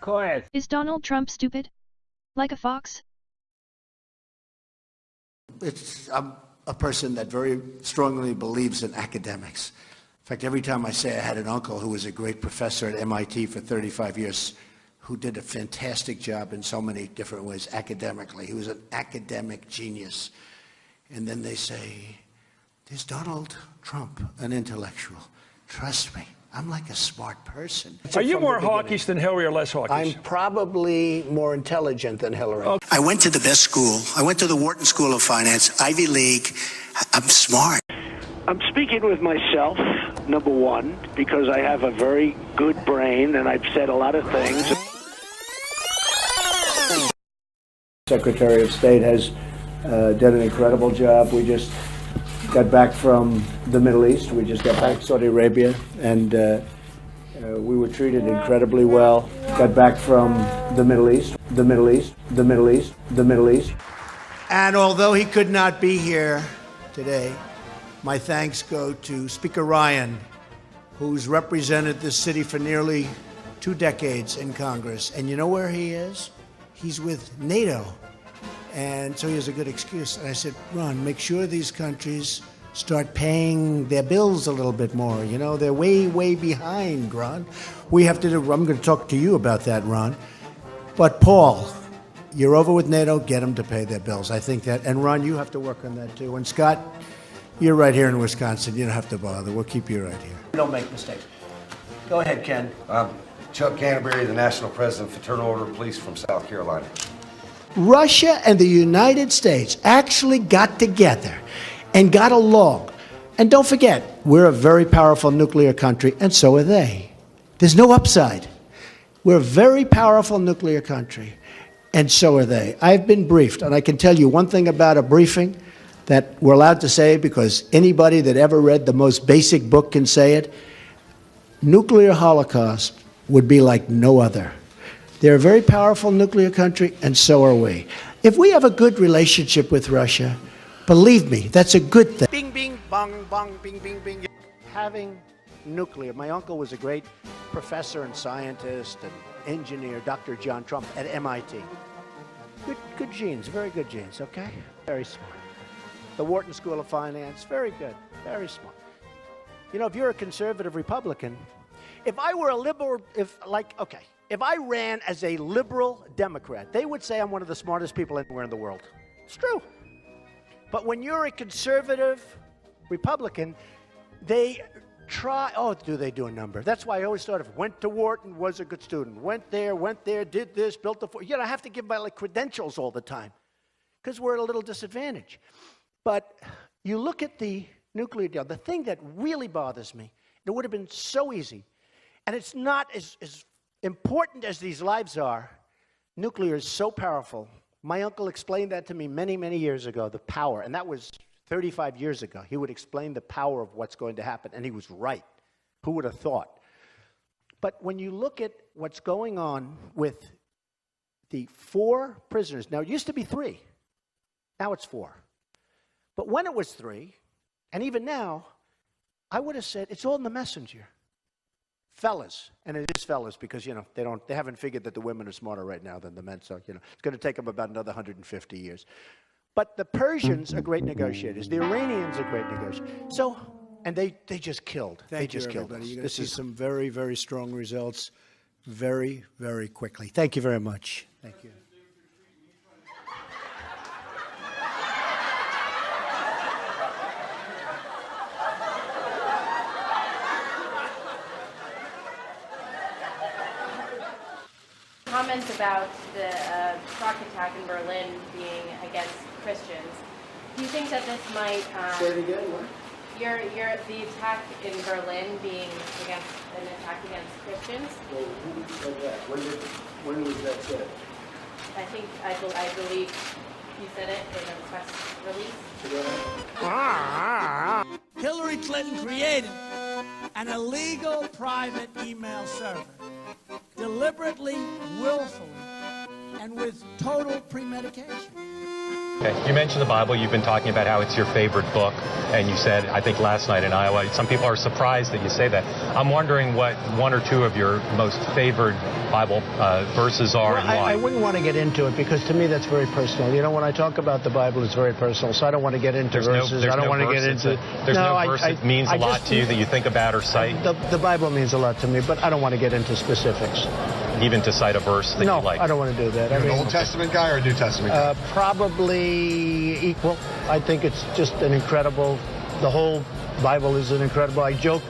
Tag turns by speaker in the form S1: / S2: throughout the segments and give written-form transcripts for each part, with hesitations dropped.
S1: Quiet.
S2: Is Donald Trump stupid? Like a fox?
S3: I'm a person that very strongly believes in academics. In fact, every time I say I had an uncle who was a great professor at MIT for 35 years, who did a fantastic job in so many different ways academically. He was an academic genius. And then they say, is Donald Trump an intellectual? Trust me, I'm like a smart person.
S4: Are you more hawkish than Hillary or less hawkish?
S3: I'm probably more intelligent than Hillary.
S4: Okay.
S5: I went to the best school. I went to the Wharton School of Finance, Ivy League. I'm smart.
S6: I'm speaking with myself, number one, because I have a very good brain and I've said a lot of things.
S3: Secretary of State has done an incredible job. We just got back from the Middle East. We just got back to Saudi Arabia, and we were treated incredibly well. Got back from the Middle East. And although he could not be here today, my thanks go to Speaker Ryan, who's represented this city for nearly 2 decades in Congress. And you know where he is? He's with NATO. And so he has a good excuse. And I said, Ron, make sure these countries start paying their bills a little bit more. You know, they're way, way behind, Ron. We have to do, I'm going to talk to you about that, Ron. But Paul, you're over with NATO, get them to pay their bills. I think that, and Ron, you have to work on that too. And Scott, you're right here in Wisconsin. You don't have to bother. We'll keep you right here. Don't make mistakes. Go ahead, Ken.
S7: Chuck Canterbury, the National President of Fraternal Order of Police from South Carolina.
S3: Russia and the United States actually got together and got along. And don't forget, we're a very powerful nuclear country, and so are they. There's no upside. We're a very powerful nuclear country, and so are they. I've been briefed, and I can tell you one thing about a briefing that we're allowed to say because anybody that ever read the most basic book can say it. Nuclear holocaust would be like no other. They're a very powerful nuclear country, and so are we. If we have a good relationship with Russia, believe me, that's a good thing. Bing, bing, bong, bong, bing, bing, bing. Having nuclear. My uncle was a great professor and scientist and engineer, Dr. John Trump at MIT. Good genes, very good genes, okay? Very smart. The Wharton School of Finance, very good, very smart. You know, if you're a conservative Republican, if I were a liberal, if I ran as a liberal Democrat, they would say I'm one of the smartest people anywhere in the world. It's true. But when you're a conservative Republican, they try, do they do a number? That's why I always thought of went to Wharton, was a good student, went there, did this, built the, you know, I have to give my credentials all the time because we're at a little disadvantage. But you look at the nuclear deal, the thing that really bothers me, it would have been so easy, and it's not as important as these lives are. Nuclear is so powerful. My uncle explained that to me many, many years ago, the power, and that was 35 years ago. He would explain the power of what's going to happen, and he was right. Who would have thought? But when you look at what's going on with the 4 prisoners, now it used to be 3, now it's 4. But when it was 3, and even now, I would have said it's all in the messenger. Fellas, and it is fellas because, you know, they haven't figured that the women are smarter right now than the men, so, you know, it's going to take them about another 150 years. But the Persians are great negotiators. The Iranians are great negotiators. So, and they just killed. They just killed us. You're going to see some very, very strong results very, very quickly. Thank you very much. Thank you.
S8: Comments about the truck attack in Berlin being against Christians. Do you think that this might
S3: Say it again. What?
S8: the attack in Berlin being against an attack against Christians?
S3: Well, who said that? When was that said?
S8: I believe you said it in a press release.
S9: Hillary Clinton created an illegal private email server, deliberately, willfully, and with total premeditation.
S1: Okay. You mentioned the Bible. You've been talking about how it's your favorite book, and you said, I think last night in Iowa, some people are surprised that you say that. I'm wondering what one or two of your most favored Bible verses are and why.
S3: I wouldn't want to get into it because to me that's very personal. You know, when I talk about the Bible, it's very personal, so I don't want to get into verses. I don't want to get into...
S1: There's no verse that means a lot to you that you think about or cite?
S3: The Bible means a lot to me, but I don't want to get into specifics.
S1: Even to cite a verse that you like? No,
S3: I don't want to do that.
S10: You're an Old Testament guy or a New Testament guy?
S3: Probably equal. I think it's just an incredible... The whole Bible is an incredible... I joke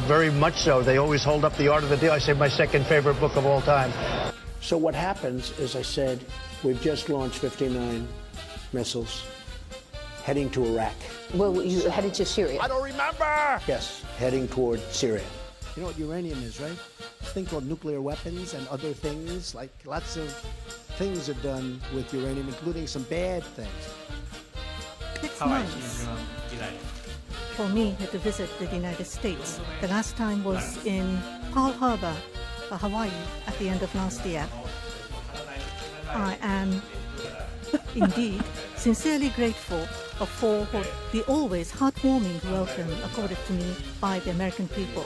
S3: very much so. They always hold up The Art of the Deal. I say my second favorite book of all time. So what happens, as I said, we've just launched 59 missiles heading to Iraq.
S11: Well, you headed to Syria.
S10: I don't remember!
S3: Yes, heading toward Syria. You know what uranium is, right? This thing called nuclear weapons and other things. Like lots of things are done with uranium, including some bad things.
S12: It's nice for me to visit the United States. The last time was in Pearl Harbor, Hawaii, at the end of last year. I am indeed sincerely grateful for the always heartwarming welcome accorded to me by the American people.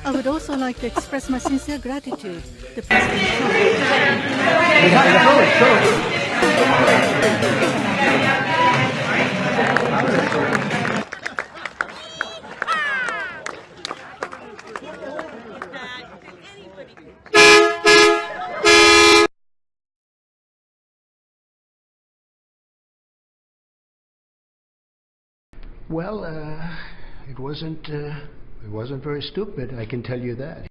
S12: I would also like to express my sincere gratitude to President Trump.
S3: Well, it wasn't very stupid, I can tell you that.